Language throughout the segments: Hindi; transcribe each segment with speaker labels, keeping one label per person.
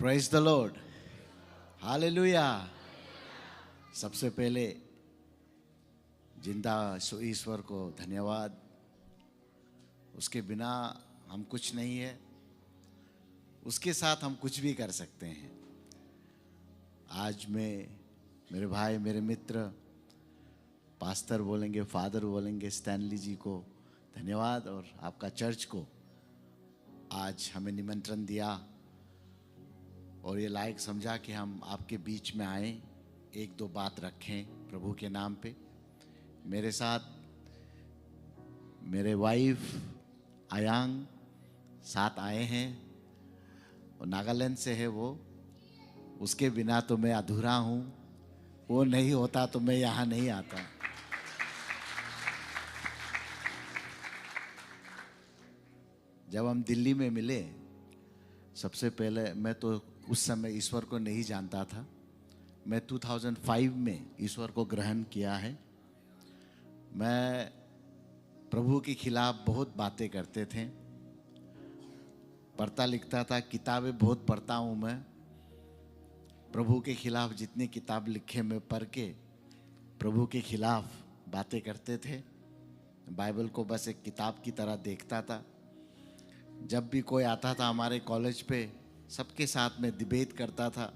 Speaker 1: Praise the Lord, hallelujah. सबसे पहले जिंदा ईश्वर को धन्यवाद। उसके बिना हम कुछ नहीं है, उसके साथ हम कुछ भी कर सकते हैं। आज मैं मेरे भाई, मेरे मित्र, पास्टर बोलेंगे, फादर बोलेंगे, स्टैनली जी को धन्यवाद, और आपका चर्च को आज हमें निमंत्रण दिया और ये लायक समझा कि हम आपके बीच में आए, एक दो बात रखें प्रभु के नाम पे। मेरे साथ मेरे वाइफ आयांग साथ आए हैं, और नागालैंड से है वो। उसके बिना तो मैं अधूरा हूँ, वो नहीं होता तो मैं यहाँ नहीं आता। जब हम दिल्ली में मिले, सबसे पहले मैं तो उस समय ईश्वर को नहीं जानता था। मैं 2005 में ईश्वर को ग्रहण किया है। मैं प्रभु के खिलाफ बहुत बातें करते थे, पढ़ता लिखता था, किताबें बहुत पढ़ता हूँ मैं। प्रभु के खिलाफ जितनी किताब लिखे मैं पढ़ के प्रभु के खिलाफ बातें करते थे। बाइबल को बस एक किताब की तरह देखता था। जब भी कोई आता था हमारे कॉलेज पे, सबके साथ में डिबेट करता था,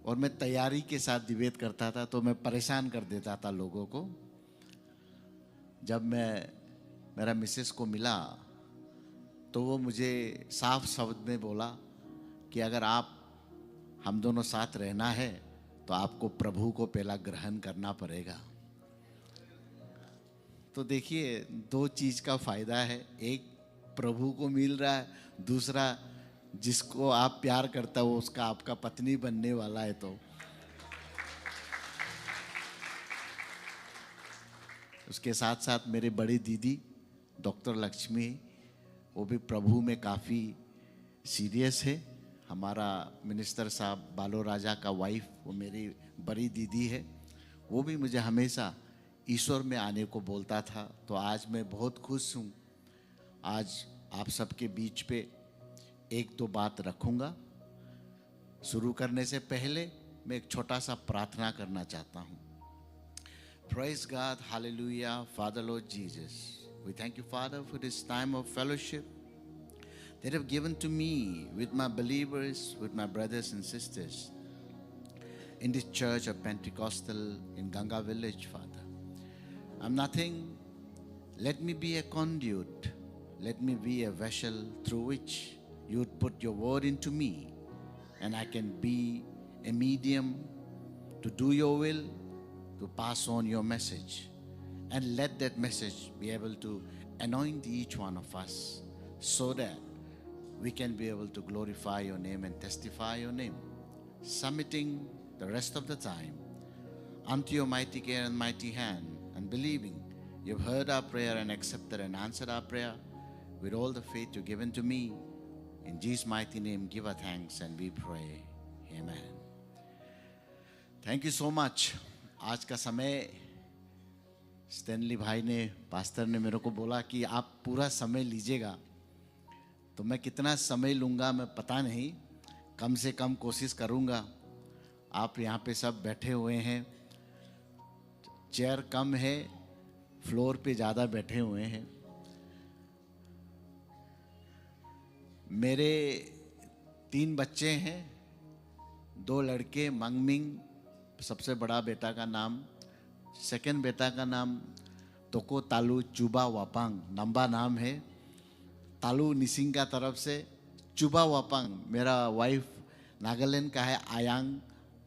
Speaker 1: और मैं तैयारी के साथ डिबेट करता था, तो मैं परेशान कर देता था लोगों को। जब मैं मेरा मिसेस को मिला तो वो मुझे साफ शब्द में बोला कि अगर आप हम दोनों साथ रहना है तो आपको प्रभु को पहला ग्रहण करना पड़ेगा। तो देखिए, दो चीज का फायदा है, एक प्रभु को मिल रहा है, दूसरा जिसको आप प्यार करता हो उसका आपका पत्नी बनने वाला है। तो उसके साथ साथ मेरे बड़ी दीदी डॉक्टर लक्ष्मी, वो भी प्रभु में काफ़ी सीरियस है। हमारा मिनिस्टर साहब बालो राजा का वाइफ, वो मेरी बड़ी दीदी है। वो भी मुझे हमेशा ईश्वर में आने को बोलता था। तो आज मैं बहुत खुश हूँ। आज आप सबके बीच पे एक दो बात रखूँगा। शुरू करने से पहले मैं एक छोटा सा प्रार्थना करना चाहता हूँ। Praise God, hallelujah, Father Lord Jesus. We thank you, Father, for this time of fellowship that you have given to me with my believers, with my brothers and sisters in this church of Pentecostal in Ganga Village, Father. I'm nothing. Let me be a conduit. Let me be a vessel through which you would put your word into me, and I can be a medium to do your will, to pass on your message, and let that message be able to anoint each one of us so that we can be able to glorify your name and testify your name, submitting the rest of the time unto your mighty care and mighty hand, and believing you've heard our prayer and accepted and answered our prayer with all the faith you've given to me. In Jesus' mighty name, give our thanks and we pray. Amen. Thank you so much. आज का समय स्टैनली भाई ने, पास्टर ने मेरे को बोला कि आप पूरा समय लीजिएगा। तो मैं कितना समय लूँगा मैं पता नहीं, कम से कम कोशिश करूँगा। आप यहाँ पे सब बैठे हुए हैं, चेयर कम है, फ्लोर पे ज़्यादा बैठे हुए हैं। मेरे 3 बच्चे हैं, 2 लड़के, मंगमिंग सबसे बड़ा बेटा का नाम, सेकंड बेटा का नाम तोको तालू चुबा वापांग, लंबा नाम है। तालू निसिंग का तरफ से, चुबा वापांग मेरा वाइफ नागालैंड का है, आयांग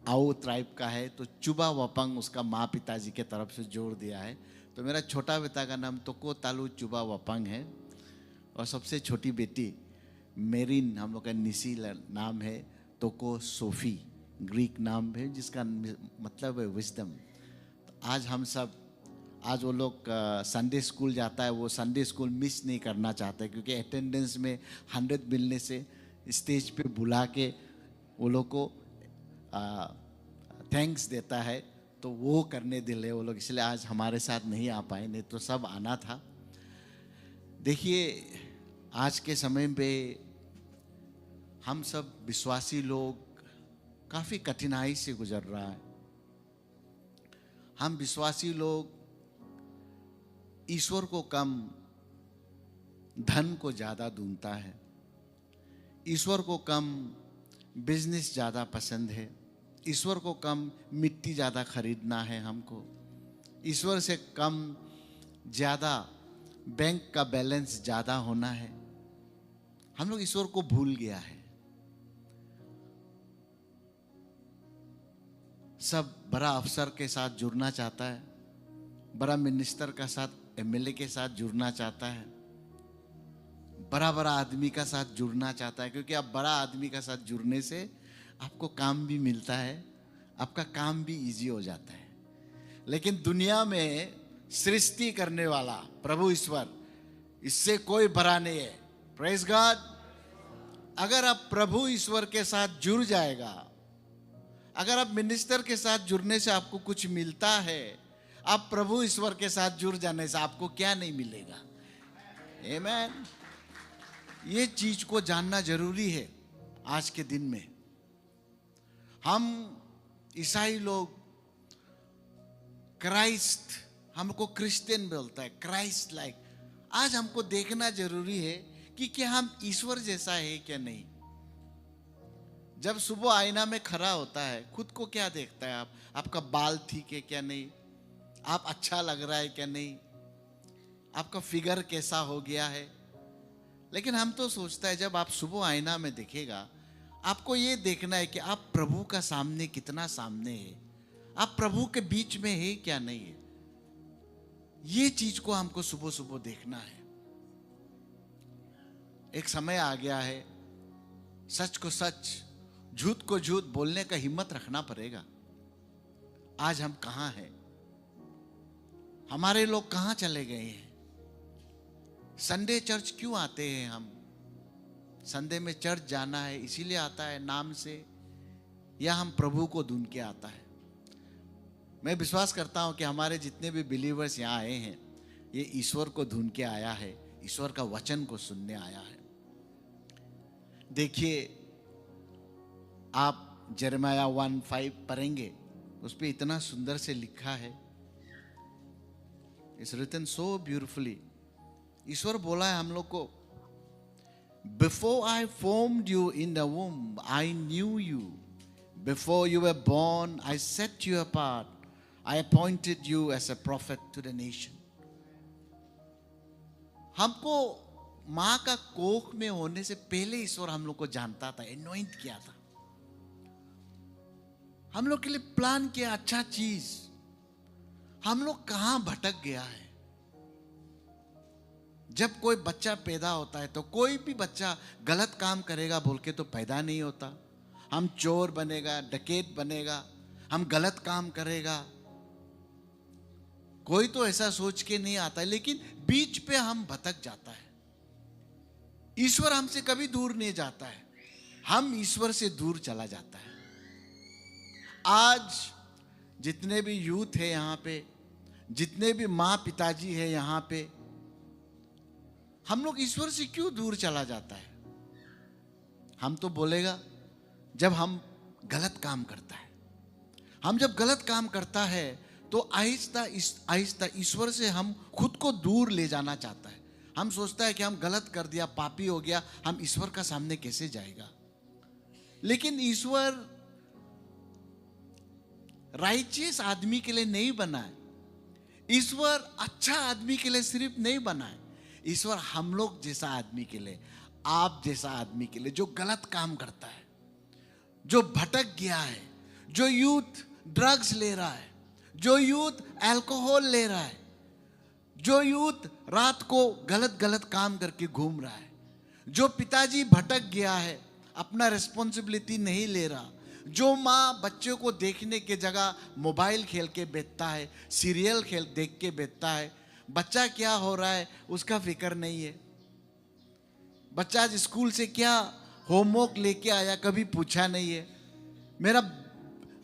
Speaker 1: आओ ट्राइब का है, तो चुबा वापांग उसका माँ पिताजी के तरफ से जोड़ दिया है। तो मेरा छोटा बेटा का नाम तोको तालू चुबा वापांग है, और सबसे छोटी बेटी मेरिन, हम लोग का निसी नाम है, तोको सोफी ग्रीक नाम है, जिसका मतलब है विजडम। तो आज हम सब, आज वो लोग संडे स्कूल जाता है, वो संडे स्कूल मिस नहीं करना चाहता है, क्योंकि अटेंडेंस में 100 मिलने से स्टेज पे बुला के वो लोग को थैंक्स देता है, तो वो करने दिल है वो लोग, इसलिए आज हमारे साथ नहीं आ पाए, नहीं तो सब आना था। देखिए, आज के समय पे हम सब विश्वासी लोग काफी कठिनाई से गुजर रहा है। हम विश्वासी लोग ईश्वर को कम, धन को ज्यादा ढूंढता है। ईश्वर को कम बिजनेस ज्यादा पसंद है। ईश्वर को कम मिट्टी ज्यादा खरीदना है हमको। ईश्वर से कम ज्यादा बैंक का बैलेंस ज्यादा होना है। हम लोग ईश्वर को भूल गया है। सब बड़ा अफसर के साथ जुड़ना चाहता है, बड़ा मिनिस्टर का साथ, एमएलए के साथ जुड़ना चाहता है, बड़ा बड़ा आदमी का साथ जुड़ना चाहता है, क्योंकि आप बड़ा आदमी का साथ जुड़ने से आपको काम भी मिलता है, आपका काम भी इजी हो जाता है। लेकिन दुनिया में सृष्टि करने वाला प्रभु ईश्वर, इससे कोई बड़ा नहीं है। Praise God. अगर आप प्रभु ईश्वर के साथ जुड़ जाएगा, अगर आप मिनिस्टर के साथ जुड़ने से आपको कुछ मिलता है, आप प्रभु ईश्वर के साथ जुड़ जाने से आपको क्या नहीं मिलेगा। आमीन। ये चीज को जानना जरूरी है आज के दिन में। हम ईसाई लोग क्राइस्ट, हमको क्रिश्चियन बोलता है, क्राइस्ट लाइक। आज हमको देखना जरूरी है कि क्या हम ईश्वर जैसा है क्या नहीं। जब सुबह आईना में खड़ा होता है, खुद को क्या देखता है आप? आपका बाल ठीक है क्या नहीं, आप अच्छा लग रहा है क्या नहीं, आपका फिगर कैसा हो गया है। लेकिन हम तो सोचता है जब आप सुबह आईना में देखेगा, आपको ये देखना है कि आप प्रभु का सामने कितना सामने है, आप प्रभु के बीच में है क्या नहीं है। ये चीज को हमको सुबह सुबह देखना है। एक समय आ गया है, सच को सच, झूठ को झूठ बोलने का हिम्मत रखना पड़ेगा। आज हम कहां हैं? हमारे लोग कहां चले गए हैं? संडे चर्च क्यों आते हैं हम? संडे में चर्च जाना है इसीलिए आता है नाम से, या हम प्रभु को ढूंढ के आता है? मैं विश्वास करता हूं कि हमारे जितने भी बिलीवर्स यहाँ आए हैं, ये ईश्वर को ढूंढ के आया है, ईश्वर का वचन को सुनने आया है। देखिए, आप यिर्मयाह 1:5 पढ़ेंगे, उस पे इतना सुंदर से लिखा है, इट्स रिटन सो ब्यूटिफुली। ईश्वर बोला है हम लोग को, before I formed you in the womb I knew you, before you were born I set you apart, I appointed you as a prophet to the nation. हमको मां का कोख में होने से पहले ईश्वर हम लोग को जानता था, एनॉइंट किया था, हम लोग के लिए प्लान किया अच्छा चीज। हम लोग कहां भटक गया है। जब कोई बच्चा पैदा होता है तो कोई भी बच्चा गलत काम करेगा बोल के तो पैदा नहीं होता। हम चोर बनेगा, डकैत बनेगा, हम गलत काम करेगा, कोई तो ऐसा सोच के नहीं आता है। लेकिन बीच पे हम भटक जाता है। ईश्वर हमसे कभी दूर नहीं जाता है, हम ईश्वर से दूर चला जाता है। आज जितने भी यूथ है यहाँ पे, जितने भी माँ पिताजी है यहाँ पे, हम लोग ईश्वर से क्यों दूर चला जाता है? हम तो बोलेगा जब हम गलत काम करता है, हम जब गलत काम करता है तो आहिस्ता आहिस्ता ईश्वर से हम खुद को दूर ले जाना चाहता है। हम सोचता है कि हम गलत कर दिया, पापी हो गया, हम ईश्वर का सामने कैसे जाएगा। लेकिन ईश्वर राइचियस आदमी के लिए नहीं बना है, ईश्वर अच्छा आदमी के लिए सिर्फ नहीं बना है। ईश्वर हम लोग जैसा आदमी के लिए, आप जैसा आदमी के लिए, जो गलत काम करता है, जो भटक गया है, जो यूथ ड्रग्स ले रहा है, जो यूथ अल्कोहल ले रहा है, जो यूथ रात को गलत गलत काम करके घूम रहा है, जो पिताजी भटक गया है, अपना रिस्पॉन्सिबिलिटी नहीं ले रहा, जो माँ बच्चों को देखने के जगह मोबाइल खेल के बैठता है, सीरियल खेल देख के बैठता है, बच्चा क्या हो रहा है उसका फिक्र नहीं है, बच्चा आज स्कूल से क्या होमवर्क लेके आया कभी पूछा नहीं है, मेरा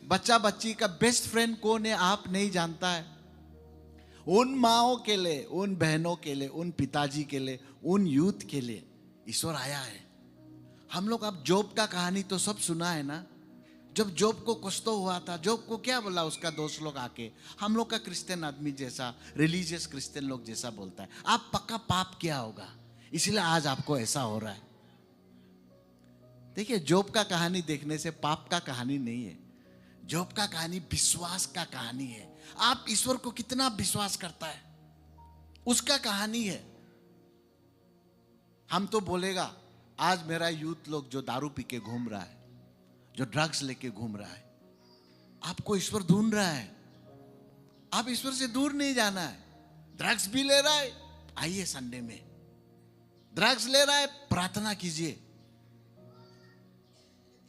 Speaker 1: बच्चा बच्ची का बेस्ट फ्रेंड कौन है आप नहीं जानता है। उन माओं के लिए, उन बहनों के लिए, उन पिताजी के लिए, उन यूथ के लिए ईश्वर आया है। हम लोग अब जोब का कहानी तो सब सुना है ना। जब जोब को कुछ तो हुआ था, जोब को क्या बोला उसका दोस्त लोग आके, हम लोग का क्रिश्चियन आदमी जैसा, रिलीजियस क्रिश्चियन लोग जैसा बोलता है, आप पक्का पाप किया होगा, इसलिए आज आपको ऐसा हो रहा है। देखिए, जोब का कहानी देखने से पाप का कहानी नहीं है। जोब का कहानी विश्वास का कहानी है। आप ईश्वर को कितना विश्वास करता है, उसका कहानी है। हम तो बोलेगा, आज मेरा यूथ लोग जो दारू पी के घूम रहा है, जो ड्रग्स लेके घूम रहा है, आपको ईश्वर ढूंढ रहा है। आप ईश्वर से दूर नहीं जाना है। ड्रग्स भी ले रहा है, आइए संडे में। ड्रग्स ले रहा है, प्रार्थना कीजिए।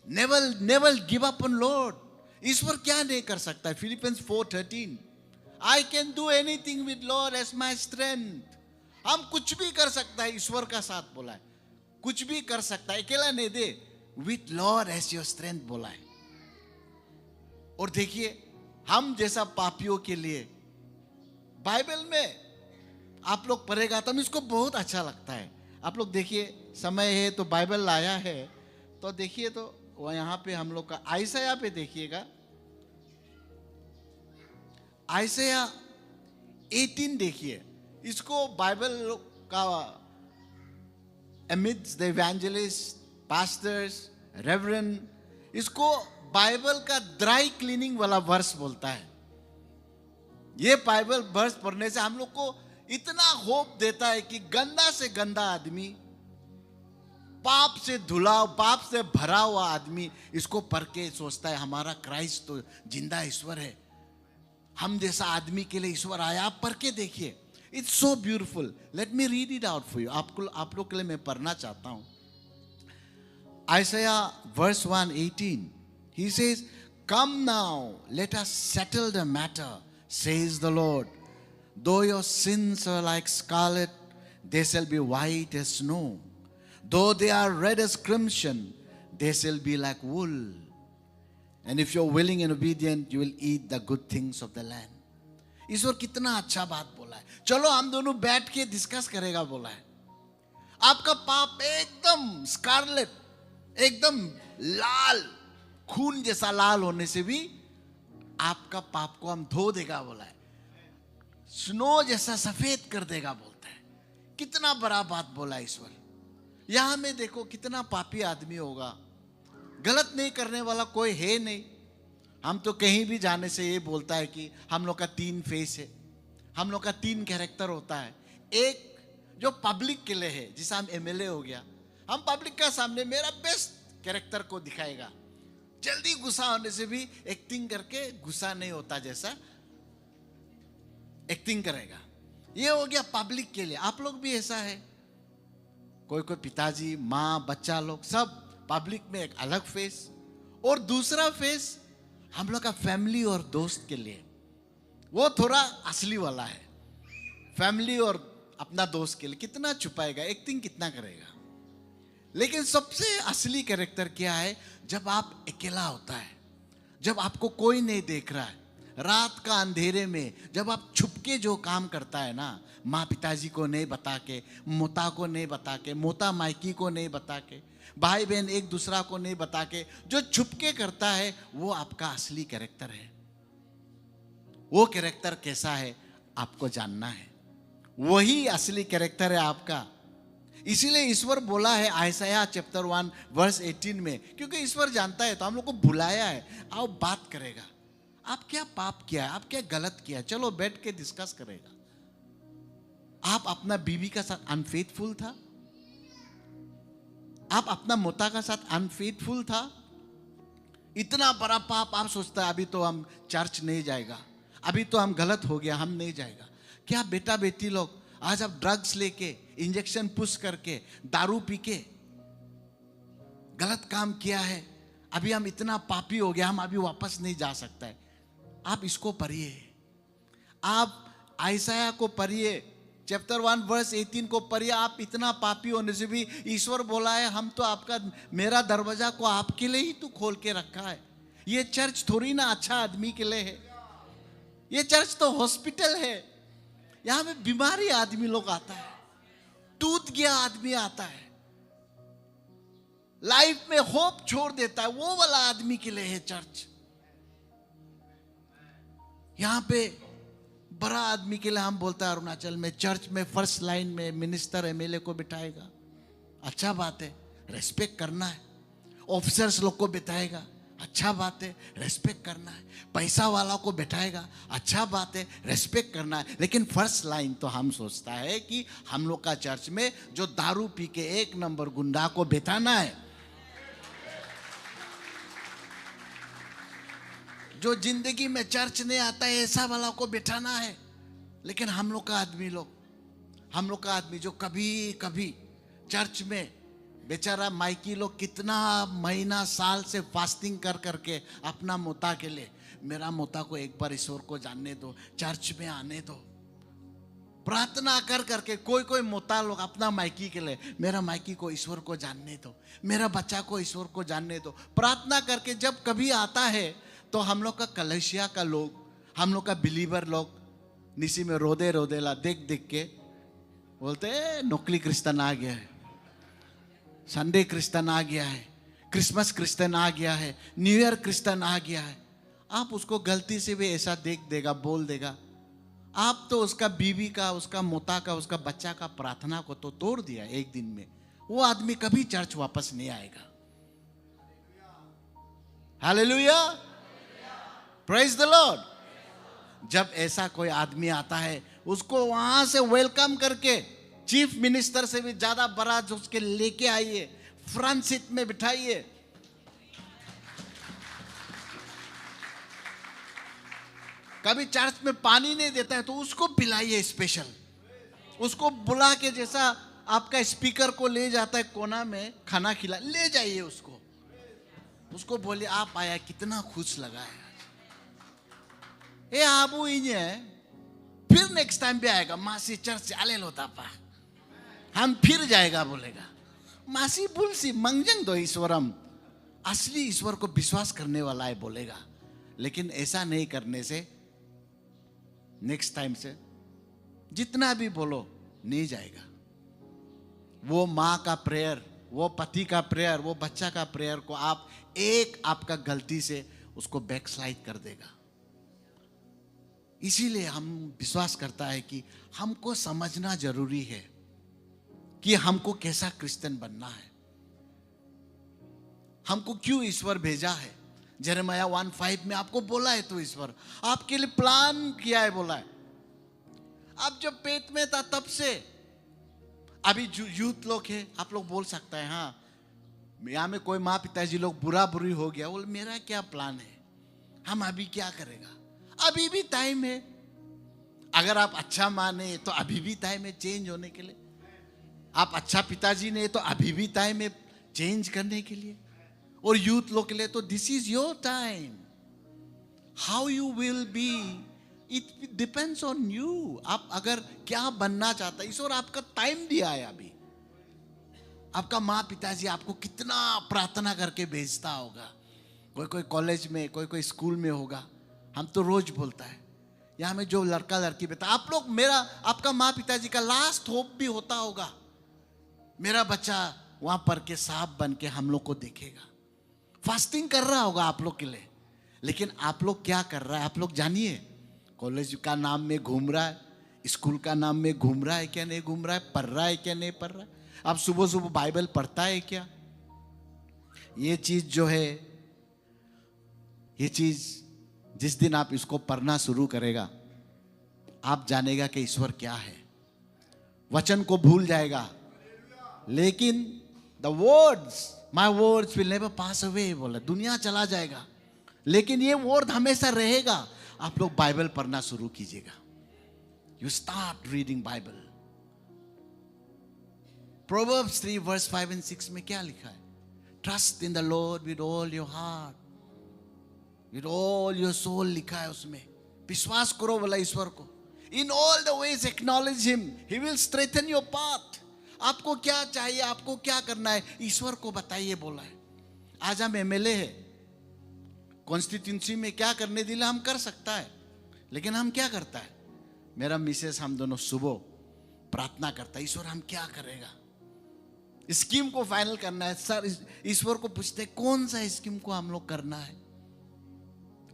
Speaker 1: Never give up on Lord. ईश्वर क्या नहीं कर सकता है? Philippians 4:13, I can do anything with Lord as my strength. हम कुछ भी कर सकता है, ईश्वर का साथ बोला है। कुछ भी कर सकता है, अकेला नहीं दे, with Lord as your strength बोला है। और देखिए, हम जैसा पापियों के लिए बाइबल में आप लोग पढ़ेगा तो इसको बहुत अच्छा लगता है। आप लोग देखिए, समय है तो बाइबल लाया है तो देखिए, तो वह यहां पे हम लोग का आयसाया पे देखिएगा। आयसाया 18 देखिए। इसको बाइबल का amidst the evangelists, pastors, reverend, इसको बाइबल का ड्राई क्लीनिंग वाला वर्स बोलता है। ये बाइबल वर्स पढ़ने से हम लोग को इतना होप देता है कि गंदा से गंदा आदमी, पाप से धुला, पाप से भरा हुआ आदमी इसको पढ़ के सोचता है हमारा क्राइस्ट तो जिंदा ईश्वर है, हम जैसा आदमी के लिए ईश्वर आया। आप पढ़ के देखिए, it's so beautiful. Let me read it out for you. आप लोग के लिए मैं पढ़ना चाहता हूं। आयसाया verse 1:18, he says, come now, let us settle the matter, says the Lord. Though your sins are like scarlet, they shall be white as snow. Though they are red as crimson, they shall be like wool. And if you're willing and obedient, you will eat the good things of the land. ईश्वर कितना अच्छा बात बोला है। चलो हम दोनों बैठ के डिस्कस करेगा बोला है। आपका पाप एकदम स्कारलेट, एकदम लाल, खून जैसा लाल होने से भी आपका पाप को हम धो देगा बोला है। स्नो जैसा सफेद कर देगा बोलता है। कितना बड़ा बात बोला ईश्वर। यहां में देखो कितना पापी आदमी होगा, गलत नहीं करने वाला कोई है नहीं। हम तो कहीं भी जाने से ये बोलता है कि हम लोग का 3 फेस है, हम लोग का 3 कैरेक्टर होता है। एक जो पब्लिक के लिए है, जिसे हम एमएलए हो गया, हम पब्लिक का सामने मेरा बेस्ट कैरेक्टर को दिखाएगा। जल्दी गुस्सा होने से भी एक्टिंग करके गुस्सा नहीं होता जैसा एक्टिंग करेगा। ये हो गया पब्लिक के लिए। आप लोग भी ऐसा है, कोई कोई पिताजी, माँ, बच्चा लोग सब पब्लिक में एक अलग फेस, और दूसरा फेस हम लोग का फैमिली और दोस्त के लिए, वो थोड़ा असली वाला है। फैमिली और अपना दोस्त के लिए कितना छुपाएगा, एक्टिंग कितना करेगा। लेकिन सबसे असली कैरेक्टर क्या है? जब आप अकेला होता है, जब आपको कोई नहीं देख रहा है, रात का अंधेरे में जब आप छुपके जो काम करता है ना, माँ पिताजी को नहीं बता के, मोता को नहीं बता के, मोता मायकी को नहीं बता के, भाई बहन एक दूसरा को नहीं बता के जो छुपके करता है, वो आपका असली कैरेक्टर है। वो कैरेक्टर कैसा है आपको जानना है। वही असली कैरेक्टर है आपका। इसीलिए ईश्वर बोला है आयसाया चैप्टर 1 वर्स 18 में, क्योंकि ईश्वर जानता है तो हम लोग को बुलाया है, आओ बात करेगा। आप क्या पाप किया है, आप क्या गलत किया है, चलो बैठ के डिस्कस करेगा। आप अपना बीवी का साथ अनफेथफुल था, आप अपना मोता का साथ अनफेथफुल था। इतना बड़ा पाप आप सोचता है अभी तो हम चर्च नहीं जाएगा, अभी तो हम गलत हो गया, हम नहीं जाएगा। क्या बेटा बेटी लोग, आज आप ड्रग्स लेके, इंजेक्शन पुश करके, दारू पी के गलत काम किया है, अभी हम इतना पापी हो गया, हम अभी वापस नहीं जा सकता है। आप इसको पढ़िए, आप आयसाया को पढ़िए, चैप्टर 1 वर्स 18 को पढ़िए। आप इतना पापी होने से भी ईश्वर बोला है, हम तो आपका, मेरा दरवाजा को आपके लिए ही तो खोल के रखा है। ये चर्च थोड़ी ना अच्छा आदमी के लिए है, ये चर्च तो हॉस्पिटल है। यहां में बीमारी आदमी लोग आता है, टूट गया आदमी आता है, लाइफ में होप छोड़ देता है, वो वाला आदमी के लिए है चर्च। यहां पे बड़ा आदमी के लिए हम बोलते हैं अरुणाचल में चर्च में फर्स्ट लाइन में मिनिस्टर एमएलए को बिठाएगा, अच्छा बात है, रेस्पेक्ट करना है। ऑफिसर्स लोग को बिठाएगा, अच्छा बात है, रेस्पेक्ट करना है। पैसा वाला को बिठाएगा, अच्छा बात है, रेस्पेक्ट करना है। लेकिन फर्स्ट लाइन तो हम सोचता है कि हम लोग का चर्च में जो दारू पी के 1 नंबर गुंडा को बिठाना है, जो जिंदगी में चर्च नहीं आता है ऐसा वाला को बिठाना है। लेकिन हम लोग का आदमी जो कभी कभी चर्च में बेचारा माइकी लोग कितना महीना साल से फास्टिंग कर करके अपना मोता के लिए, मेरा मोता को एक बार ईश्वर को जानने दो, चर्च में आने दो, प्रार्थना कर करके कोई मोता लोग अपना माइकी के लिए, मेरा माइकी को ईश्वर को जानने दो, मेरा बच्चा को ईश्वर को जानने दो, प्रार्थना करके जब कभी आता है तो हम लोग का कलेशिया का लोग, हम लोग का बिलीवर लोग निसी में रोदेला देख के बोलते हैं नकली क्रिश्चियन आ गया है, संडे क्रिश्चियन आ गया है, क्रिसमस क्रिश्चियन आ गया है, न्यू ईयर क्रिश्चियन आ गया है। आप उसको गलती से भी ऐसा देख देगा, बोल देगा, आप तो उसका बीवी का, उसका मोता का, उसका बच्चा का प्रार्थना को तो तोड़ दिया एक दिन में। वो आदमी कभी चर्च वापस नहीं आएगा। Hallelujah, praise the Lord. जब ऐसा कोई आदमी आता है उसको वहां से वेलकम करके चीफ मिनिस्टर से भी ज्यादा बड़ा जो उसके लेके आइए, फ्रंट सीट में बिठाइए। कभी चर्च में पानी नहीं देता है तो उसको पिलाइए स्पेशल, उसको बुला के, जैसा आपका स्पीकर को ले जाता है कोना में खाना खिला, ले जाइए उसको बोलिए आप आया, कितना खुश लगा है, ए आबू इन्हे फिर नेक्स्ट टाइम भी आएगा, मासी चर्च आले लो तापा, हम फिर जाएगा बोलेगा। मासी बुलसी मंगजंग दो ईश्वरम, असली ईश्वर को विश्वास करने वाला है बोलेगा। लेकिन ऐसा नहीं करने से नेक्स्ट टाइम से जितना भी बोलो नहीं जाएगा। वो माँ का प्रेयर, वो पति का प्रेयर, वो बच्चा का प्रेयर को आप एक आपका गलती से उसको बैकस्लाइड कर देगा। इसीलिए हम विश्वास करता है कि हमको समझना जरूरी है कि हमको कैसा क्रिश्चियन बनना है, हमको क्यों ईश्वर भेजा है। यिर्मयाह 1:5 में आपको बोला है तो ईश्वर आपके लिए प्लान किया है, बोला है। आप जब पेट में था तब से, अभी यूथ लोग है, आप लोग बोल सकते हैं हाँ यहाँ में कोई माँ पिताजी लोग बुरा बुरी हो गया, बोले मेरा क्या प्लान है, हम अभी क्या करेगा, अभी भी टाइम है। अगर आप अच्छा माने तो अभी भी टाइम है चेंज होने के लिए, आप अच्छा पिताजी ने तो अभी भी टाइम है चेंज करने के लिए। और यूथ लोग के लिए तो this is your time, how you will be it depends on you. आप अगर क्या बनना चाहता है, ईश्वर आपका टाइम दिया है अभी। आपका माँ पिताजी आपको कितना प्रार्थना करके भेजता होगा, कोई कॉलेज में, कोई स्कूल में होगा। हम तो रोज बोलता है यहाँ में जो लड़का लड़की बेटा, आप लोग, मेरा आपका माँ पिताजी का लास्ट होप भी होता होगा, मेरा बच्चा वहां पर के साहब बन के हम लोग को देखेगा। फास्टिंग कर रहा होगा आप लोग के लिए, लेकिन आप लोग क्या कर रहा है आप लोग जानिए। कॉलेज का नाम में घूम रहा है, स्कूल का नाम में घूम रहा है क्या नहीं घूम रहा है, पढ़ रहा है क्या नहीं पढ़ रहा है, आप सुबह सुबह बाइबल पढ़ता है क्या। ये चीज जो है, ये चीज जिस दिन आप इसको पढ़ना शुरू करेगा, आप जानेगा कि ईश्वर क्या है। वचन को भूल जाएगा, लेकिन the words, my words will never pass away, बोला दुनिया चला जाएगा लेकिन ये वर्ड हमेशा रहेगा। आप लोग बाइबल पढ़ना शुरू कीजिएगा, you start reading Bible. Proverbs 3:5-6 में क्या लिखा है, trust in the Lord with all your heart, with all your soul लिखा है उसमें। विश्वास करो बोला ईश्वर को, in all the ways acknowledge him, he will strengthen your path. आपको क्या चाहिए, आपको क्या करना है, ईश्वर को बताइए बोला है। आज हम एमएलए है, कॉन्स्टिट्यूंसी में क्या करने दिला हम कर सकता है, लेकिन हम क्या करता है, मेरा मिसेस हम दोनों सुबह प्रार्थना करता है, ईश्वर हम क्या करेगा, स्कीम को फाइनल करना है। सर ईश्वर को पूछते हैं कौन सा स्कीम को हम लोग करना है,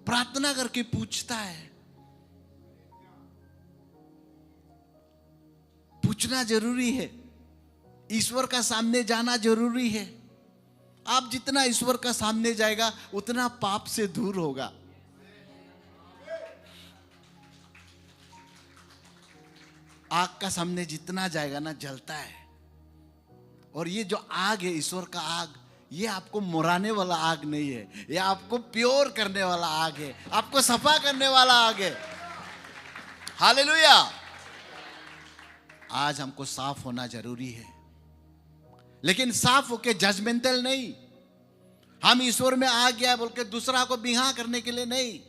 Speaker 1: प्रार्थना करके पूछता है। पूछना जरूरी है, ईश्वर का सामने जाना जरूरी है। आप जितना ईश्वर का सामने जाएगा उतना पाप से दूर होगा। आग का सामने जितना जाएगा ना जलता है, और ये जो आग है ईश्वर का आग, ये आपको मुराने वाला आग नहीं है, ये आपको प्योर करने वाला आग है, आपको सफा करने वाला आग है। हालेलुया। आज हमको साफ होना जरूरी है, लेकिन साफ होके जजमेंटल नहीं। हम ईश्वर में आ गया बोल के दूसरा को बिहा करने के लिए नहीं।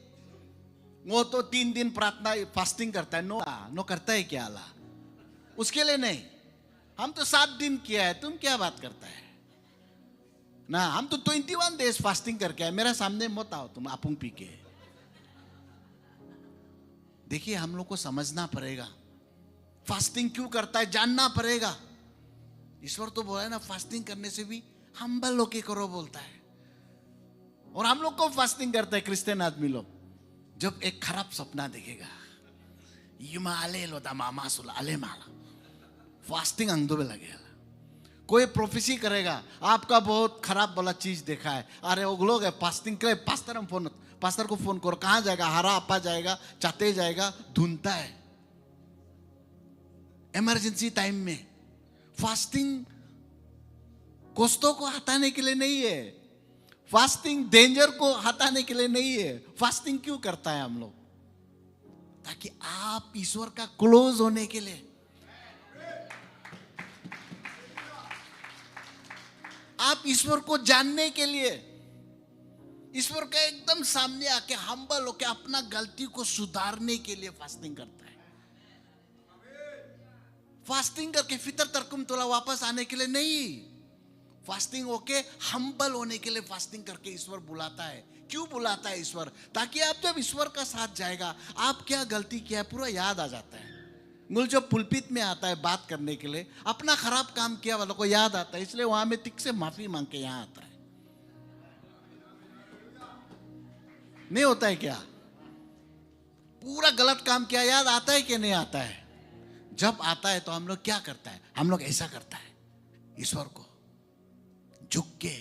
Speaker 1: वो तो 3 दिन प्रार्थना फास्टिंग करता है, नो करता है क्या अल्लाह, उसके लिए नहीं। हम तो 7 दिन किया है, तुम क्या बात करता है ना। हम तो 21 डेज फास्टिंग करके आए, मेरा सामने मत आओ तुम आपुंग पी के। देखिए हम लोग को समझना पड़ेगा फास्टिंग क्यों करता है, जानना पड़ेगा। ईश्वर तो बोला है ना फास्टिंग करने से भी हम्बल होके करो बोलता है। और हम लोग को फास्टिंग करता है क्रिश्चियन आदमी लोग, जब एक खराब सपना देखेगा युमा आले लोदा मामा सुला आले माला फास्टिंग अंगदो में लगेगा। कोई प्रोफेसी करेगा आपका बहुत खराब वाला चीज देखा है, अरे वो लोग है फास्टिंग करे, पास्टर को फोन करो, कहां जाएगा, हरा आपा जाएगा, चाहते जाएगा, धुनता है। इमरजेंसी टाइम में फास्टिंग कोस्तों को हटाने के लिए नहीं है, फास्टिंग डेंजर को हटाने के लिए नहीं है। फास्टिंग क्यों करता है हम लोग, ताकि आप ईश्वर का क्लोज होने के लिए, आप ईश्वर को जानने के लिए, ईश्वर के एकदम सामने आके हम्बल होके अपना गलती को सुधारने के लिए फास्टिंग करता है। फास्टिंग करके फितर तरकुम तोला वापस आने के लिए नहीं, फास्टिंग होके हम्बल होने के लिए फास्टिंग करके ईश्वर बुलाता है। क्यों बुलाता है ईश्वर, ताकि आप जब ईश्वर का साथ जाएगा आप क्या गलती किया है पूरा याद आ जाता है। मुझे जो पुलपित में आता है बात करने के लिए, अपना खराब काम किया वालों को याद आता है, इसलिए वहां में तिक से माफी मांग के यहां आता है। नहीं होता है क्या, पूरा गलत काम किया याद आता है कि नहीं आता है। जब आता है तो हम लोग क्या करता है, हम लोग ऐसा करता है, ईश्वर को झुक के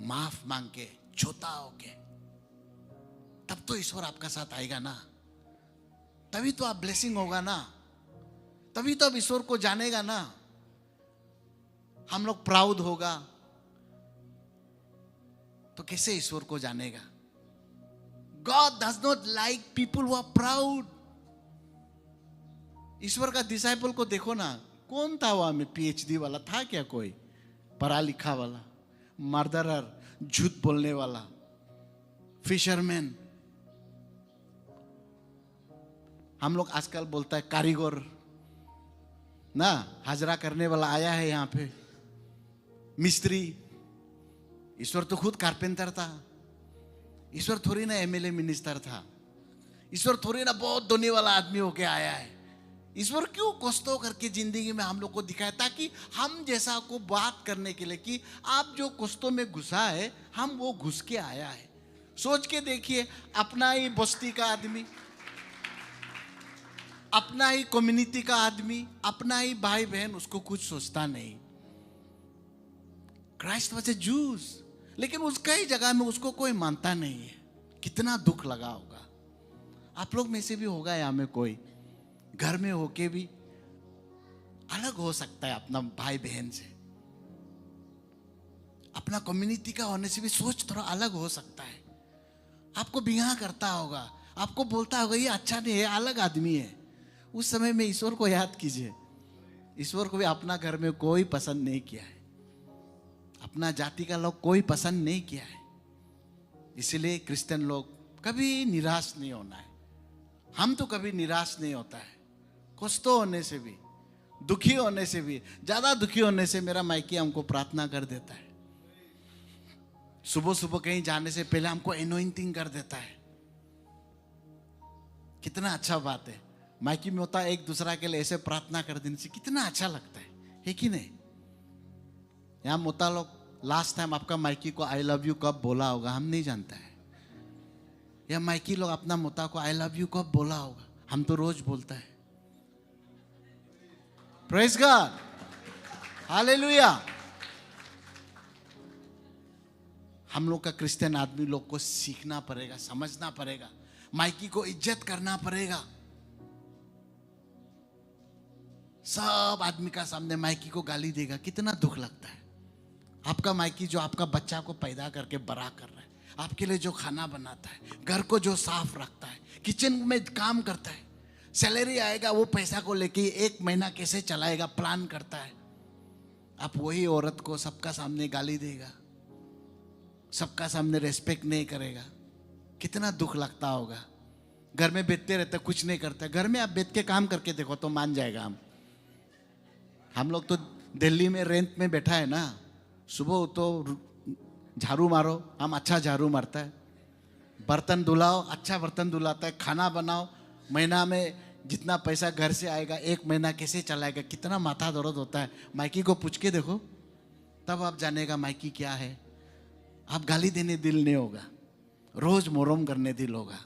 Speaker 1: माफ मांग के छोटा होके, तब तो ईश्वर आपका साथ आएगा ना, तभी तो आप ब्लेसिंग होगा ना, तभी तो अब ईश्वर को जानेगा ना। हम लोग प्राउड होगा तो कैसे ईश्वर को जानेगा। God does not like people who are proud. ईश्वर का डिसाइपल को देखो ना, कौन था वहां में, पीएचडी वाला था क्या, कोई पढ़ा लिखा वाला, मर्डरर, झूठ बोलने वाला, फिशरमैन। हम लोग आजकल बोलता है कारीगर ना, हाजरा करने वाला आया है यहाँ पे, मिस्त्री। ईश्वर तो खुद कारपेंटर था। ईश्वर थोड़ी ना एमएलए मिनिस्टर था। ईश्वर थोड़ी ना बहुत धोने वाला आदमी होके आया है। ईश्वर क्यों कष्टों करके जिंदगी में हम लोग को दिखाया, ताकि हम जैसा को बात करने के लिए कि आप जो कष्टों में घुसा है हम वो घुस के आया है। सोच के देखिए, अपना ही बस्ती का आदमी, अपना ही कम्युनिटी का आदमी, अपना ही भाई बहन, उसको कुछ सोचता नहीं। क्राइस्ट वाज ए जूस, लेकिन उसका ही जगह में उसको कोई मानता नहीं है। कितना दुख लगा होगा। आप लोग में से भी होगा यहाँ में कोई घर में होके भी अलग हो सकता है अपना भाई बहन से, अपना कम्युनिटी का होने से भी सोच थोड़ा अलग हो सकता है। आपको बिहा करता होगा, आपको बोलता होगा ये अच्छा नहीं है, अलग आदमी है। उस समय में ईश्वर को याद कीजिए, ईश्वर को भी अपना घर में कोई पसंद नहीं किया है, अपना जाति का लोग कोई पसंद नहीं किया है। इसलिए क्रिश्चियन लोग कभी निराश नहीं होना है। हम तो कभी निराश नहीं होता है। कष्टों होने से भी, दुखी होने से भी, ज्यादा दुखी होने से मेरा माइकी हमको प्रार्थना कर देता है। सुबह सुबह कहीं जाने से पहले हमको एनोइंटिंग कर देता है। कितना अच्छा बात है। माइकी में होता है एक दूसरा के लिए ऐसे प्रार्थना कर देने से कितना अच्छा लगता है कि नहीं। यहाँ मोता लोग लास्ट टाइम आपका माइकी को आई लव यू कब बोला होगा हम नहीं जानता है। या माइकी लोग अपना मोता को आई लव यू कब बोला होगा, हम तो रोज बोलता है। Praise God, hallelujah. हम लोग का क्रिश्चियन आदमी लोग को सीखना पड़ेगा, समझना पड़ेगा, माइकी को इज्जत करना पड़ेगा। सब आदमी का सामने माइकी को गाली देगा, कितना दुख लगता है। आपका माइकी जो आपका बच्चा को पैदा करके बड़ा कर रहा है, आपके लिए जो खाना बनाता है, घर को जो साफ रखता है, किचन में काम करता है, सैलरी आएगा वो पैसा को लेके एक महीना कैसे चलाएगा प्लान करता है। आप वही औरत को सबका सामने गाली देगा, सबका सामने रेस्पेक्ट नहीं करेगा, कितना दुख लगता होगा। घर में बैठते रहते कुछ नहीं करता, घर में आप बैठ के काम करके देखो तो मान जाएगा। हम लोग तो दिल्ली में रेंट में बैठा है ना, सुबह तो झाड़ू मारो, हम अच्छा झाड़ू मारता है, बर्तन धुलाओ, अच्छा बर्तन धुलाता है, खाना बनाओ, महीना में जितना पैसा घर से आएगा एक महीना कैसे चलाएगा, कितना माथा दर्द होता है। माइकी को पूछ के देखो, तब आप जानेगा माइकी क्या है। आप गाली देने दिल नहीं होगा, रोज मोरम करने दिल होगा।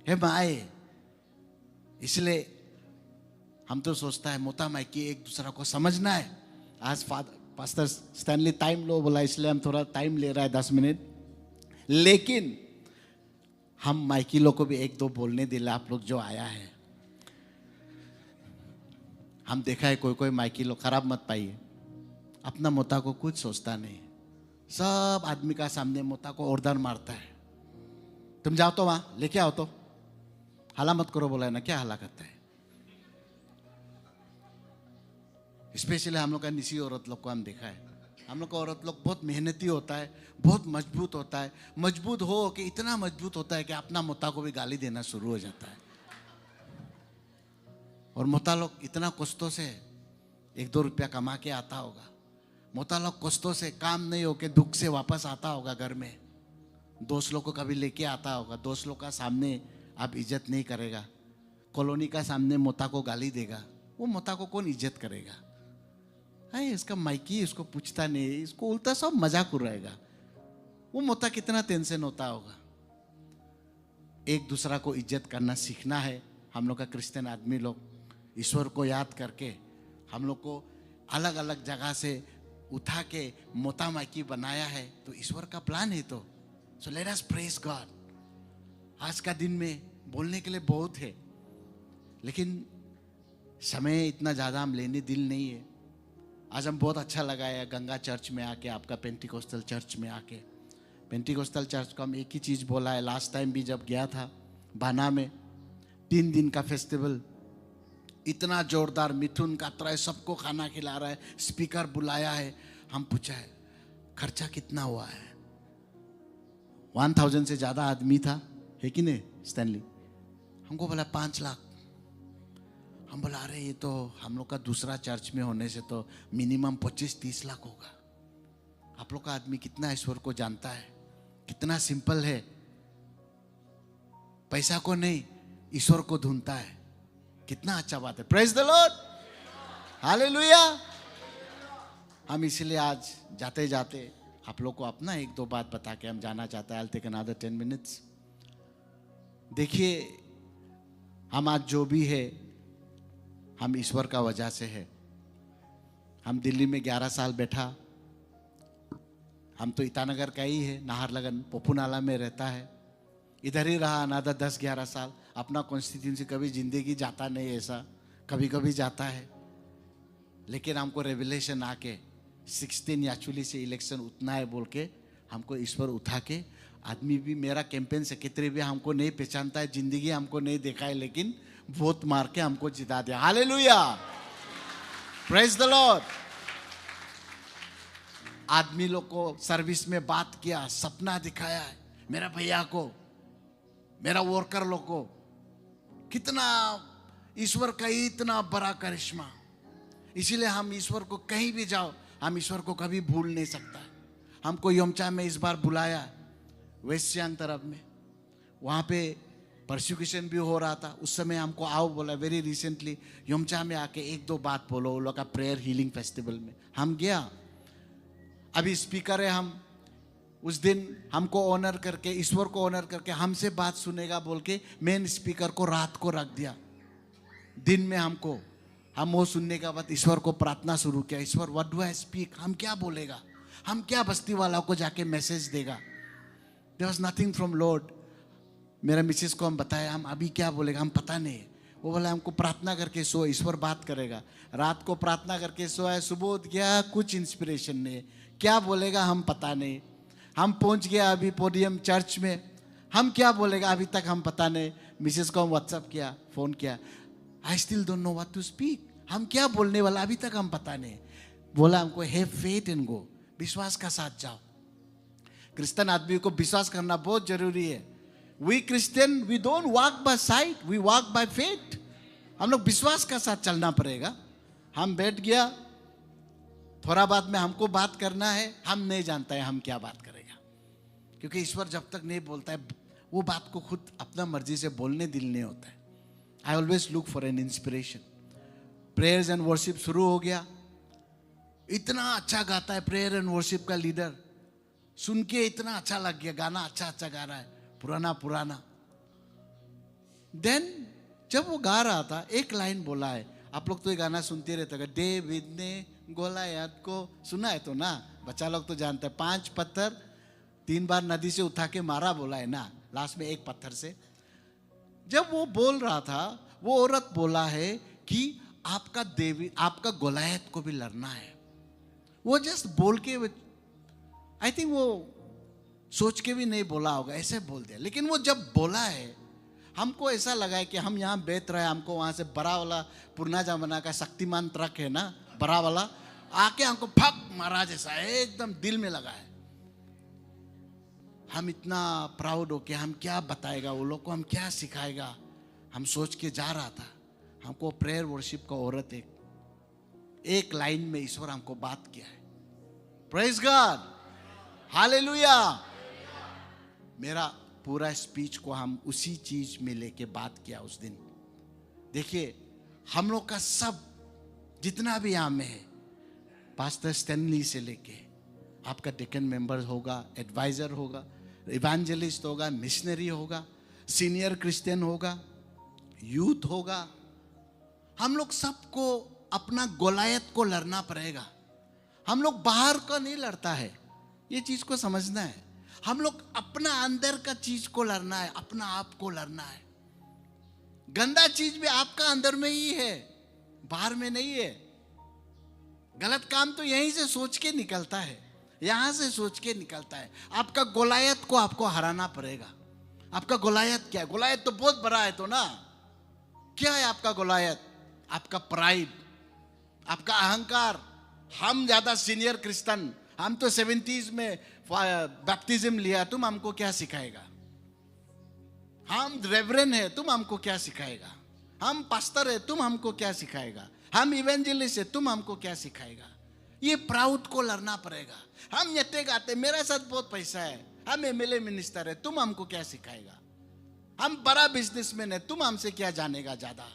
Speaker 1: हे माए, इसलिए हम तो सोचता है मोता माइकी एक दूसरा को समझना है। आज पास्टर स्टैनली टाइम लो बोला, इसलिए हम थोड़ा टाइम ले रहा है 10 मिनट, लेकिन हम माइकी लोग को भी एक दो बोलने दिला। आप लोग जो आया है, हम देखा है कोई कोई माइकी लोग, खराब मत पाइए, अपना मोता को कुछ सोचता नहीं, सब आदमी का सामने मोता को ऑर्डर मारता है, तुम जाओ तो वहां लेके आओ, तो हला मत करो बोला है ना, क्या हला करता है। स्पेशली हम लोग का निसी औरत लोग को हम देखा है, हम लोग का औरत लोग बहुत मेहनती होता है, बहुत मजबूत होता है, मजबूत हो कि इतना मजबूत होता है कि अपना मोता को भी गाली देना शुरू हो जाता है। और मोता लोग इतना कष्टों से 1-2 रुपया कमा के आता होगा, मोता लोग कष्टों से काम नहीं होके दुख से वापस आता होगा घर में, दोस्त लोग को कभी लेके आता होगा, दोस्त लोग का सामने आप इज्जत नहीं करेगा, कॉलोनी का सामने मोता को गाली देगा, वो मोता को कौन इज्जत करेगा। है इसका माइकी इसको पूछता नहीं, इसको उल्टा सब मजाक उड़ाएगा, वो मोता कितना टेंशन होता होगा। एक दूसरा को इज्जत करना सीखना है। हम लोग का क्रिश्चियन आदमी लोग ईश्वर को याद करके हम लोग को अलग अलग जगह से उठा के मोता माइकी बनाया है, तो ईश्वर का प्लान है। तो so let us praise God. आज का दिन में बोलने के लिए बहुत है, लेकिन समय इतना ज़्यादा हम लेने दिल नहीं है। आज हम बहुत अच्छा लगा है गंगा चर्च में आके, आपका पेंटिकोस्टल चर्च में आके। पेंटिकोस्टल चर्च को हम एक ही चीज़ बोला है, लास्ट टाइम भी जब गया था बाना में 3 दिन का फेस्टिवल, इतना जोरदार, मिथुन कात्रा है, सबको खाना खिला रहा है, स्पीकर बुलाया है। हम पूछा है खर्चा कितना हुआ है, 1000 से ज़्यादा आदमी था, है कि नहीं स्टैनली। हमको बोला 5 लाख। हम बोला अरे ये तो हम लोग का दूसरा चर्च में होने से तो मिनिमम 25-30 लाख होगा। आप लोग का आदमी कितना ईश्वर को जानता है, कितना सिंपल है, पैसा को नहीं ईश्वर को ढूंढता है, कितना अच्छा बात है। Praise the Lord, hallelujah. हम इसलिए आज जाते जाते आप लोग को अपना 1-2 बात बता के हम जाना चाहते हैं। I'll take another 10 minutes। देखिए हम आज जो भी है हम ईश्वर का वजह से है। हम दिल्ली में 11 साल बैठा, हम तो ईटानगर का ही है, नाहरलगन पोपुनाला में रहता है, इधर ही रहा अनादर 10-11 साल। अपना कॉन्स्टिट्यूंसी कभी जिंदगी जाता नहीं, ऐसा कभी कभी जाता है, लेकिन हमको रेवलेशन आके 16 एक्चुअली से इलेक्शन उतना है बोल के हमको ईश्वर उठा के, आदमी भी मेरा कैंपेन सेक्रेटरी भी हमको नहीं पहचानता है, जिंदगी हमको नहीं देखा है, लेकिन वोट मार के हमको जिता दिया। Hallelujah, praise the Lord. आदमी लोग को सर्विस में बात किया, सपना दिखाया है मेरा भैया को, मेरा वर्कर लोग को, कितना ईश्वर का इतना बड़ा करिश्मा। इसीलिए हम ईश्वर को कहीं भी जाओ, हम ईश्वर को कभी भूल नहीं सकता। हमको योमचा में इस बार बुलाया, वेस्ट सियांग तरफ में, वहाँ पे परसिक्यूशन भी हो रहा था, उस समय हमको आओ बोला। वेरी रिसेंटली योमचा में आके 1-2 बात बोलो, वो लोग का प्रेयर हीलिंग फेस्टिवल में हम गया। अभी स्पीकर है, हम उस दिन हमको ऑनर करके, ईश्वर को ऑनर करके हमसे बात सुनेगा बोल के मेन स्पीकर को रात को रख दिया। दिन में हम वो सुनने के बाद ईश्वर को प्रार्थना शुरू किया, ईश्वर व्हाट डू आई स्पीक, हम क्या बोलेगा, हम क्या बस्ती वालों को जाके मैसेज देगा। There was nothing from Lord. मेरा मिसेस को हम बताया हम अभी क्या बोलेगा, हम पता नहीं। वो बोला हमको प्रार्थना करके सो, ईश्वर बात करेगा। रात को प्रार्थना करके सोया, सुबह उठ गया, कुछ इंस्पिरेशन नहीं, क्या बोलेगा हम पता नहीं। हम पहुंच गया अभी पोडियम चर्च में, हम क्या बोलेगा अभी तक हम पता नहीं। मिसेस को हम व्हाट्सअप किया, फोन किया, I still don't know what to speak, हम क्या बोलने वाला अभी तक हम पता नहीं। बोला हमको हैव फेथ एंड गो, विश्वास का साथ जाओ। क्रिश्चियन आदमी को विश्वास करना बहुत जरूरी है। We Christian we don't walk by sight, we walk by faith. हम लोग विश्वास का साथ चलना पड़ेगा। हम बैठ गया, थोड़ा बाद में हमको बात करना है, हम नहीं जानता है हम क्या बात करेगा, क्योंकि ईश्वर जब तक नहीं बोलता है वो बात को खुद अपना मर्जी से बोलने दिल नहीं होता है। I always look for an inspiration. Prayers and worship शुरू हो गया, इतना अच्छा गाता है प्रेयर एंड वर्शिप का लीडर, सुन के इतना अच्छा लग गया, गाना अच्छा गा रहा है, पुराना। देन जब वो गा रहा था एक लाइन बोला है, आप लोग तो ये गाना सुनते रहते हैं, डेविड ने गोलायात को, सुना है तो ना, बच्चा लोग तो जानते हैं, 5 पत्थर 3 बार नदी से उठा के मारा बोला है ना, लास्ट में 1 पत्थर से। जब वो बोल रहा था, वो औरत बोला है कि आपका देवी, आपका गोलायत को भी लड़ना है। वो जस्ट बोल के, आई थिंक वो सोच के भी नहीं बोला होगा, ऐसे बोल दिया। लेकिन वो जब बोला है, हमको ऐसा लगा है कि हम यहाँ बैठ रहे हैं, हमको वहां से बड़ा वाला पुरना जमाना का शक्तिमान ट्रक है ना, बड़ा वाला, आके हमको फक मारा जैसा एकदम दिल में लगा है। हम इतना प्राउड हो के हम क्या बताएगा वो लोग को, हम क्या सिखाएगा, हम सोच के जा रहा था। हमको प्रेयर वर्शिप का औरत एक लाइन में ईश्वर हमको बात किया है। Praise God, hallelujah. मेरा पूरा स्पीच को हम उसी चीज में लेके बात किया उस दिन। देखिए हम लोग का सब जितना भी यहाँ में है, पास्टर स्टैनली से लेके आपका डेकन मेंबर होगा, एडवाइजर होगा, इवेंजलिस्ट होगा, मिशनरी होगा, सीनियर क्रिश्चियन होगा, यूथ होगा, हम लोग सबको अपना गोलायत को लड़ना पड़ेगा। हम लोग बाहर का नहीं लड़ता है, ये चीज को समझना है। हम लोग अपना अंदर का चीज को लड़ना है, अपना आप को लड़ना है। गंदा चीज भी आपका अंदर में ही है, बाहर में नहीं है। गलत काम तो यहीं से सोच के निकलता है, यहां से सोच के निकलता है। आपका गोलायत को आपको हराना पड़ेगा। आपका गोलायत क्या है? गोलायत तो बहुत बड़ा है तो ना। क्या है आपका गोलायत? आपका प्राइड, आपका अहंकार। हम ज्यादा सीनियर क्रिश्चियन, हम तो 70s में बैप्टिज्म लिया, तुम हमको क्या सिखाएगा? हम रेवरेंड है, तुम हमको क्या सिखाएगा? हम पास्टर है, तुम हमको क्या सिखाएगा? हम इवेंजलिस्ट है, तुम हमको क्या सिखाएगा? ये प्राउड को लड़ना पड़ेगा। हम यते गाते, मेरे साथ बहुत पैसा है, हम एमएलए मिनिस्टर है, तुम हमको क्या सिखाएगा? हम बड़ा बिजनेसमैन है, तुम हमसे क्या जानेगा ज्यादा?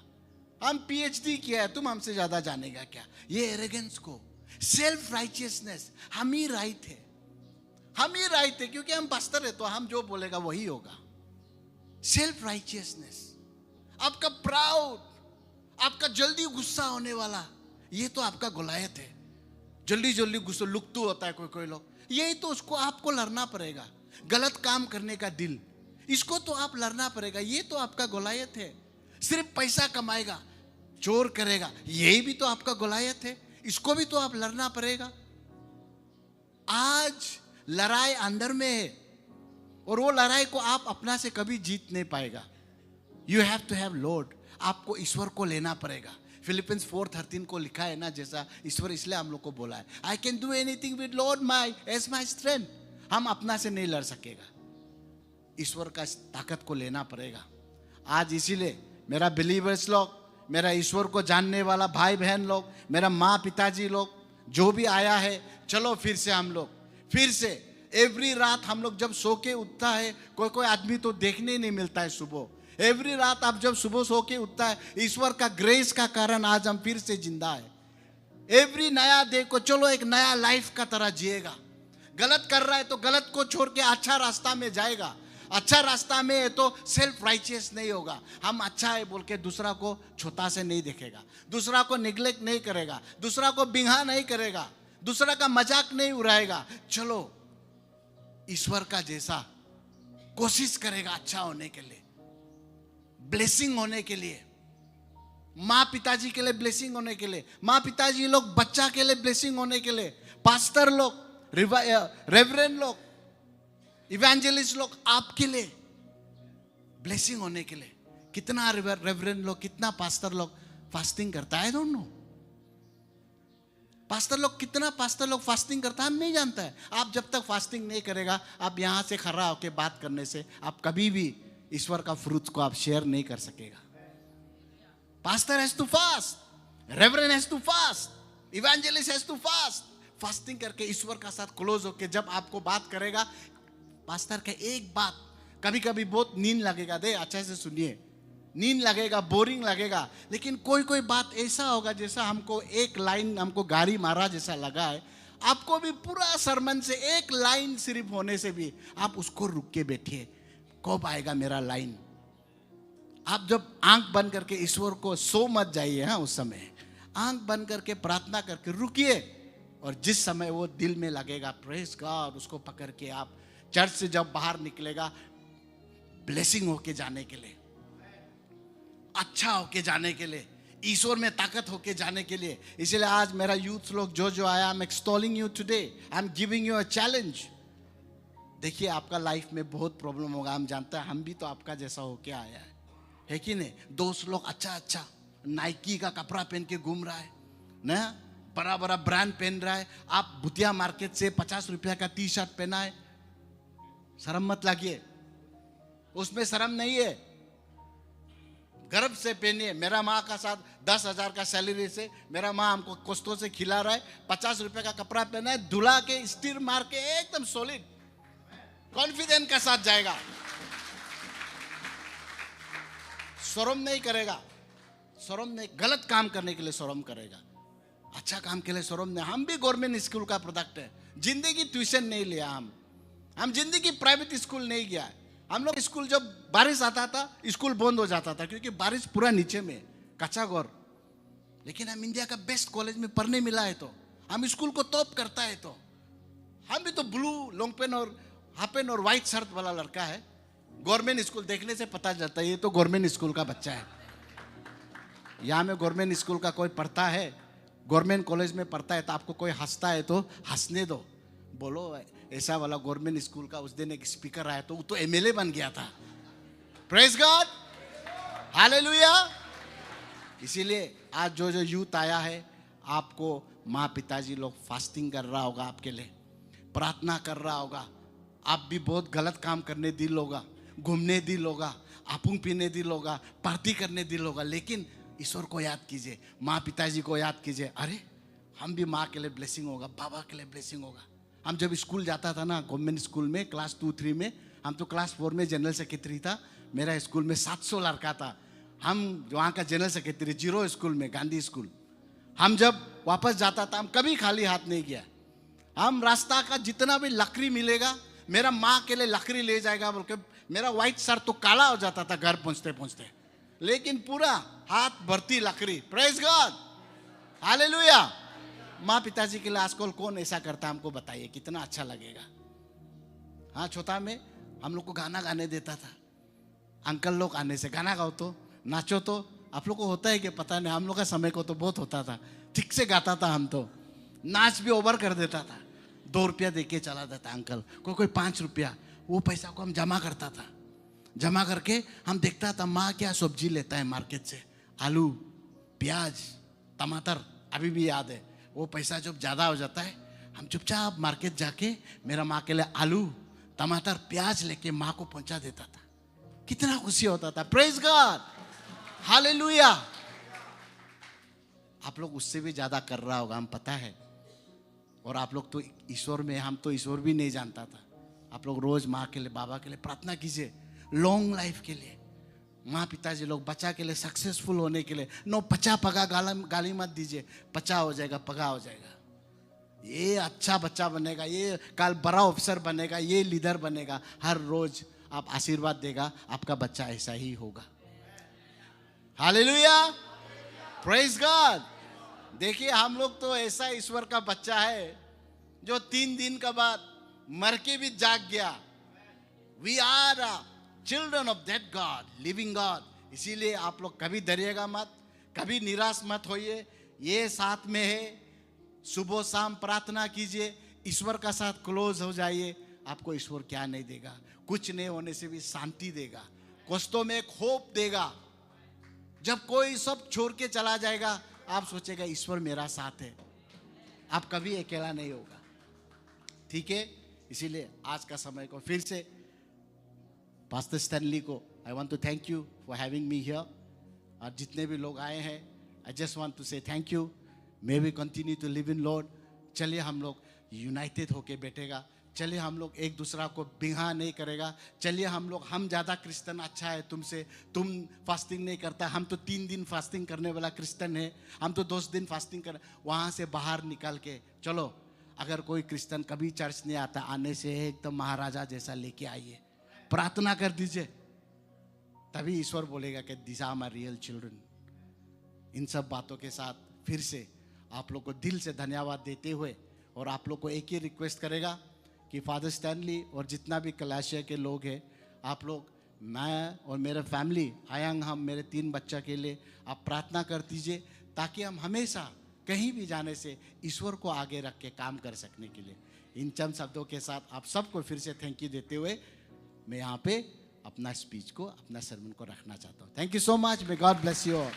Speaker 1: हम पीएचडी किया है, तुम हमसे ज्यादा जानेगा क्या? ये एरोगेंस को, सेल्फ राइचियसनेस, हम ही राइट है, हम ही राइट है क्योंकि हम पास्टर है तो हम जो बोलेगा वही होगा। सेल्फ राइचियसनेस, आपका प्राउड, आपका जल्दी गुस्सा होने वाला, ये तो आपका गोलायत है। जल्दी जल्दी गुस्सा लुकतू होता है कोई लोग, यही तो उसको आपको लड़ना पड़ेगा। गलत काम करने का दिल, इसको तो आप लड़ना पड़ेगा, ये तो आपका गोलायत है। सिर्फ पैसा कमाएगा, चोर करेगा, यही भी तो आपका गोलायत है, इसको भी तो आप लड़ना पड़ेगा। आज लड़ाई अंदर में है और वो लड़ाई को आप अपना से कभी जीत नहीं पाएगा। You have to have Lord, आपको ईश्वर को लेना पड़ेगा। फिलिपियंस 4:13 को लिखा है ना, जैसा ईश्वर इसलिए हम लोग को बोला है, I can do anything with Lord my as my strength. हम अपना से नहीं लड़ सकेगा, ईश्वर का ताकत को लेना पड़ेगा। आज इसीलिए मेरा बिलीवर्स लोग, मेरा ईश्वर को जानने वाला भाई बहन लोग, मेरा माँ पिताजी लोग जो भी आया है, चलो फिर से हम लोग फिर से एवरी रात हम लोग जब सो के उठता है, कोई आदमी तो देखने ही नहीं मिलता है सुबह। एवरी रात आप जब सुबह सो के उठता है, ईश्वर का ग्रेस का कारण आज हम फिर से जिंदा है। एवरी नया डे को चलो एक नया लाइफ का तरह जिएगा। गलत कर रहा है तो गलत को छोड़ के अच्छा रास्ता में जाएगा। अच्छा रास्ता में है तो सेल्फ राइचियस नहीं होगा। हम अच्छा है बोल के दूसरा को छोटा से नहीं देखेगा, दूसरा को निग्लेक्ट नहीं करेगा, दूसरा को बिंगा नहीं करेगा, दूसरा का मजाक नहीं उड़ाएगा। चलो ईश्वर का जैसा कोशिश करेगा अच्छा होने के लिए, ब्लेसिंग होने के लिए, माँ पिताजी के लिए ब्लेसिंग होने के लिए, माँ पिताजी लोग बच्चा के लिए ब्लेसिंग होने के लिए, पास्टर लोग, रेवरेंड लोग, इवेंजलिस्ट लोग आपके लिए ब्लेसिंग होने के लिए। कितना रेवरेंड लोग, कितना पास्टर लोग फास्टिंग करता है, डोंट नो। कितना पास्टर लोग फास्टिंग करता है हम नहीं जानता है। आप जब तक फास्टिंग नहीं करेगा, आप यहां से खड़ा होकर बात करने से आप कभी भी ईश्वर का फ्रूट को आप शेयर नहीं कर सकेगा। Pastor has to fast, reverend has to fast, evangelist has to fast. Fasting करके ईश्वर का साथ क्लोज होके जब आपको बात करेगा, पास्टर का एक बात, कभी कभी बहुत नींद लगेगा, दे अच्छे से सुनिए, नींद लगेगा, बोरिंग लगेगा, लेकिन कोई कोई बात ऐसा होगा जैसा हमको एक लाइन हमको गाड़ी मारा जैसा लगा है। आपको भी पूरा सरमन से एक लाइन सिर्फ होने से भी आप उसको रुक के बैठिए, कब आएगा मेरा लाइन। आप जब आंख बंद करके ईश्वर को सो मत जाइए, हाँ उस समय आंख बंद करके प्रार्थना करके रुकिए, और जिस समय वो दिल में लगेगा प्रेज गॉड, उसको पकड़ के आप चर्च से जब बाहर निकलेगा ब्लेसिंग होके जाने के लिए, अच्छा होके जाने के लिए, ईश्वर में ताकत होके जाने के लिए। इसलिए आज मेरा यूथ लोग जो जो आया, I am extolling you today, I am giving you a challenge. देखिए आपका लाइफ में बहुत प्रॉब्लम होगा, हम जानते हैं, हम भी तो आपका जैसा होके आया है कि नहीं। दोस्त लोग अच्छा अच्छा नाइकी का कपड़ा पहन के घूम रहा है ना, बड़ा बड़ा ब्रांड पहन रहा है, आप भुतिया मार्केट से 50 रुपया का टी शर्ट पहना है। शर्म मत लागिए, उसमें शर्म नहीं है, गर्व से पहनिए। मेरा माँ का साथ 10,000 का सैलरी से मेरा माँ हमको कष्टों से खिला रहा है, 50 रुपए का कपड़ा पहना है, धुला के स्टीर मार के एकदम सॉलिड कॉन्फिडेंस के साथ जाएगा, शर्म नहीं करेगा, शर्म नहीं, गलत काम करने के लिए शर्म करेगा, अच्छा काम के लिए शर्म नहीं। हम भी गवर्नमेंट स्कूल का प्रोडक्ट है, जिंदगी ट्यूशन नहीं लिया, हम जिंदगी प्राइवेट स्कूल नहीं गया। हम लोग स्कूल जब बारिश आता था स्कूल बंद हो जाता था, क्योंकि बारिश पूरा नीचे में कच्चा घर, लेकिन हम इंडिया का बेस्ट कॉलेज में पढ़ने मिला है, तो हम स्कूल को टॉप करता है, तो हम भी तो ब्लू लॉन्ग पेन और हाफ पेन और व्हाइट शर्ट वाला लड़का है। गवर्नमेंट स्कूल देखने से पता चलता है ये तो गवर्नमेंट स्कूल का बच्चा है। यहाँ में गवर्नमेंट स्कूल का कोई पढ़ता है, गवर्नमेंट कॉलेज में पढ़ता है, तो आपको कोई हंसता है तो हंसने दो, बोलो ऐसा वाला गवर्नमेंट स्कूल का उस दिन एक स्पीकर आया तो वो तो एमएलए बन गया था। Praise God, hallelujah. इसीलिए आज जो जो यूथ आया है, आपको माँ पिताजी लोग फास्टिंग कर रहा होगा, आपके लिए प्रार्थना कर रहा होगा, आप भी बहुत गलत काम करने दिल होगा, घूमने दिल होगा, आपुंग पीने दिल होगा, पार्टी करने दिल होगा, लेकिन ईश्वर को याद कीजिए, माँ पिताजी को याद कीजिए। अरे हम भी माँ के लिए ब्लेसिंग होगा, बाबा के लिए ब्लेसिंग होगा। हम जब स्कूल जाता था ना, गवर्नमेंट स्कूल में क्लास 2-3 में, हम तो क्लास 4 में जनरल सेक्रेटरी था, मेरा स्कूल में 700 लड़का था, हम वहाँ का जनरल सेक्रेटरी, जीरो स्कूल में, गांधी स्कूल। हम जब वापस जाता था, हम कभी खाली हाथ नहीं गया, हम रास्ता का जितना भी लकड़ी मिलेगा, मेरा माँ के लिए लकड़ी ले जाएगा बोल के, मेरा व्हाइट शर्ट तो काला हो जाता था घर पहुँचते पहुँचते, लेकिन पूरा हाथ भरती लकड़ी। Praise God, hallelujah. माँ पिताजी के लिए आजकल कौन ऐसा करता है, हमको बताइए, कितना अच्छा लगेगा। हाँ, छोटा में हम लोग को गाना गाने देता था, अंकल लोग आने से गाना गाओ तो, नाचो तो। आप लोग को होता है कि पता नहीं, हम लोग का समय को तो बहुत होता था, ठीक से गाता था हम तो, नाच भी ओवर कर देता था। 2 रुपया दे के चला जाता अंकल, कोई 5 रुपया, वो पैसा को हम जमा करता था, जमा करके हम देखता था माँ क्या सब्जी लेता है मार्केट से, आलू, प्याज, टमाटर, अभी भी याद है। वो पैसा जब ज़्यादा हो जाता है, हम चुपचाप मार्केट जाके मेरा माँ के लिए आलू, टमाटर, प्याज लेके माँ को पहुंचा देता था। कितना खुशी होता था। Praise God, hallelujah. आप लोग उससे भी ज़्यादा कर रहा होगा, हम पता है। और आप लोग तो ईश्वर में, हम तो ईश्वर भी नहीं जानता था। आप लोग रोज माँ के लिए, बाबा के लिए प्रार्थना कीजिए, लॉन्ग लाइफ के लिए। माँ पिताजी लोग बच्चा के लिए सक्सेसफुल होने के लिए, नो पचा पगा गाली मत दीजिए, पचा हो जाएगा, पगा हो जाएगा। ये अच्छा बच्चा बनेगा, ये कल बड़ा ऑफिसर बनेगा, ये लीडर बनेगा। हर रोज आप आशीर्वाद देगा, आपका बच्चा ऐसा ही होगा। Hallelujah, praise God. देखिए हम लोग तो ऐसा ईश्वर का बच्चा है जो 3 दिन के बाद मर के भी जाग गया। We are children of that God, living God. इसीलिए आप लोग कभी डरिएगा मत, कभी निराश मत होइए। ये साथ में है, सुबह शाम प्रार्थना कीजिए, ईश्वर का साथ क्लोज हो जाइए। आपको ईश्वर क्या नहीं देगा? कुछ नहीं होने से भी शांति देगा, कष्टों में एक होप देगा। जब कोई सब छोड़ के चला जाएगा, आप सोचेगा ईश्वर मेरा साथ है, आप कभी अकेला नहीं होगा। ठीक है, इसीलिए आज का समय को फिर से पास्टर स्टैनली को I want to thank you for having me here. और जितने भी लोग आए हैं, I just want to say thank you. May we continue to live in Lord. चलिए हम लोग यूनाइटेड होके बैठेगा, चलिए हम लोग एक दूसरा को बिहा नहीं करेगा। चलिए हम ज़्यादा क्रिश्चियन अच्छा है तुमसे, तुम फास्टिंग नहीं करता, हम तो 3 दिन फास्टिंग करने वाला क्रिश्चियन है, हम तो 10 दिन फास्टिंग कर। वहाँ से बाहर निकल के चलो, अगर कोई क्रिश्चियन कभी चर्च नहीं आता, आने से एकदम महाराजा जैसा लेके आइए, प्रार्थना कर दीजिए, तभी ईश्वर बोलेगा कि this are my real children. इन सब बातों के साथ फिर से आप लोग को दिल से धन्यवाद देते हुए, और आप लोग को एक ही रिक्वेस्ट करेगा कि फादर स्टैनली और जितना भी कलाशिया के लोग हैं, आप लोग, मैं और मेरा फैमिली आयंग, हम मेरे 3 बच्चा के लिए आप प्रार्थना कर दीजिए, ताकि हम हमेशा कहीं भी जाने से ईश्वर को आगे रख के काम कर सकने के लिए। इन चंद शब्दों के साथ आप सबको फिर से थैंक यू देते हुए मैं यहाँ पे अपना स्पीच को, अपना सरमन को रखना चाहता हूँ। Thank you so much, may God bless you all.